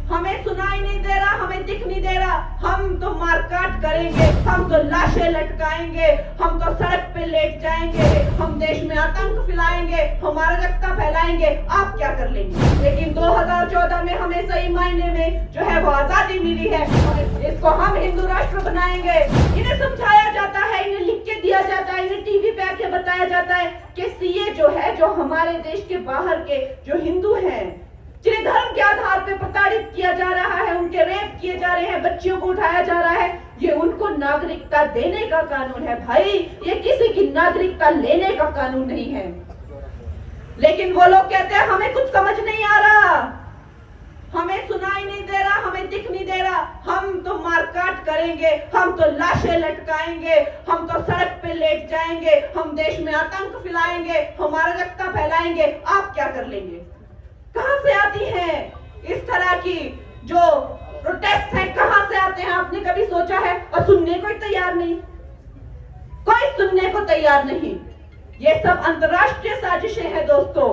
हमें सुनाई नहीं दे रहा, हमें दिख नहीं दे रहा। हम तो मारकाट करेंगे, हम तो लाशें लटकाएंगे, हम तो सड़क पे लेट जाएंगे, हम देश में आतंक फैलाएंगे, हम अराजकता फैलाएंगे। आप क्या कर लेंगे? लेकिन 2014 में हमें सही मायने में जो है वो आजादी मिली है और इसको हम हिंदू राष्ट्र बनाएंगे। इन्हें समझाया जाता है, इन्हें लिख के दिया जाता है, इन्हें टीवी पे आके बताया जाता है कि सीए जो है, जो हमारे देश के बाहर के जो हिंदू हैं, जिन्हें धर्म के आधार पे प्रताड़ित किया जा रहा है, उनके रेप किए जा रहे हैं, बच्चियों को उठाया जा रहा है, ये उनको नागरिकता देने का कानून है। भाई, ये किसी की नागरिकता लेने का कानून नहीं है। लेकिन वो लोग कहते हैं हमें कुछ समझ नहीं आ रहा, हमें सुनाई नहीं दे रहा, हमें दिख नहीं दे रहा। हम तो मारकाट करेंगे, हम तो लाशें लटकाएंगे, हम तो सड़क पे लेट जाएंगे, हम देश में आतंक फैलाएंगे, हम अराजकता फैलाएंगे। आप क्या कर लेंगे? कहां से आती है इस तरह की जो प्रोटेस्ट है? कहां से आते हैं? आपने कभी सोचा है? और सुनने को तैयार नहीं, कोई सुनने को तैयार नहीं। ये सब अंतरराष्ट्रीय साजिशें हैं दोस्तों।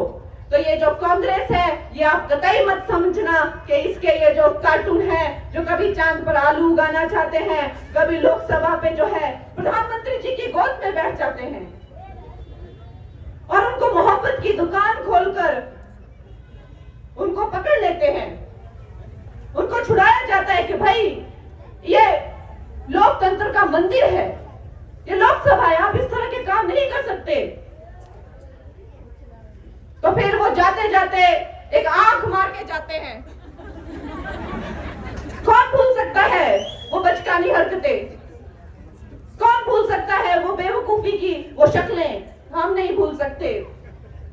तो ये जो कांग्रेस है, ये आप कतई मत समझना कि इसके ये जो कार्टून है, जो कभी चांद पर आलू उगाना चाहते हैं, कभी लोकसभा पे जो है प्रधानमंत्री जी की गोद में बैठ जाते हैं और उनको मोहब्बत की दुकान खोलकर उनको पकड़ लेते हैं, उनको छुड़ाया जाता है कि भाई ये लोकतंत्र का मंदिर है, ये लोकसभा है, आप इस तरह के काम नहीं कर सकते। तो फिर वो जाते जाते एक आंख मार के जाते हैं। कौन भूल सकता है वो बचकानी हरकतें? कौन भूल सकता है वो बेवकूफी की वो शक्लें? हम नहीं भूल सकते।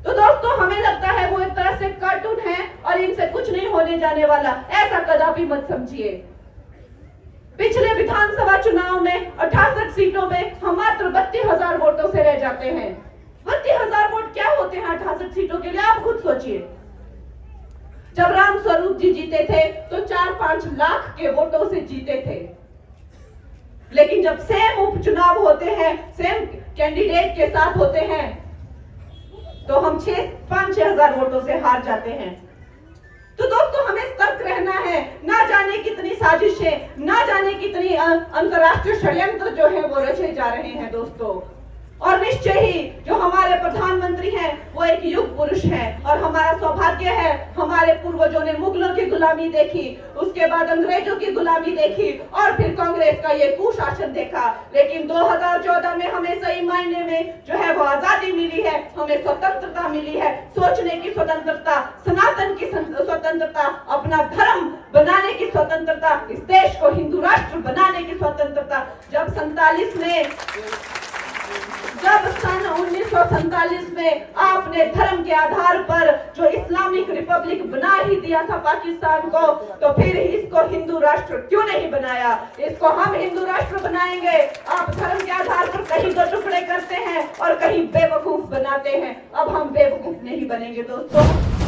तो दोस्तों, हमें लगता है वो एक तरह से कार्टून है और इनसे कुछ नहीं होने जाने वाला, ऐसा कदापि मत समझिए। पिछले विधानसभा चुनाव में 68 सीटों में हम मात्र 32,000 वोटों से रह जाते हैं। 32,000 वोट क्या होते हैं 68 सीटों के लिए? आप खुद सोचिए। जब राम स्वरूप जी जीते थे तो 4-5 लाख के वोटों से जीते थे, लेकिन जब सेम उपचुनाव होते हैं, सेम कैंडिडेट के साथ होते हैं, तो हम 5-6 हजार वोटों से हार जाते हैं। तो दोस्तों, हमें सतर्क रहना है। ना जाने कितनी साजिशें, ना जाने कितनी अंतरराष्ट्रीय षड्यंत्र जो है वो रचे जा रहे हैं दोस्तों। और निश्चय ही जो हमारे प्रधानमंत्री हैं वो एक युग पुरुष है और हमारा सौभाग्य है, हमारे पूर्वजों ने मुगलों की गुलामी देखी, उसके बाद अंग्रेजों की गुलामी देखी और फिर कांग्रेस का ये कुशासन देखा। लेकिन 2014 में हमें सही मायने में जो है वो आजादी मिली है, हमें स्वतंत्रता मिली है, सोचने की स्वतंत्रता, सनातन की स्वतंत्रता, अपना धर्म बनाने की स्वतंत्रता, इस देश को हिंदू राष्ट्र बनाने की स्वतंत्रता। जब सन 1947 में आपने धर्म के आधार पर जो इस्लामिक रिपब्लिक बना ही दिया था पाकिस्तान को, तो फिर इसको हिंदू राष्ट्र क्यों नहीं बनाया? इसको हम हिंदू राष्ट्र बनाएंगे। आप धर्म के आधार पर कहीं दो टुकड़े करते हैं और कहीं बेवकूफ बनाते हैं। अब हम बेवकूफ नहीं बनेंगे दोस्तों।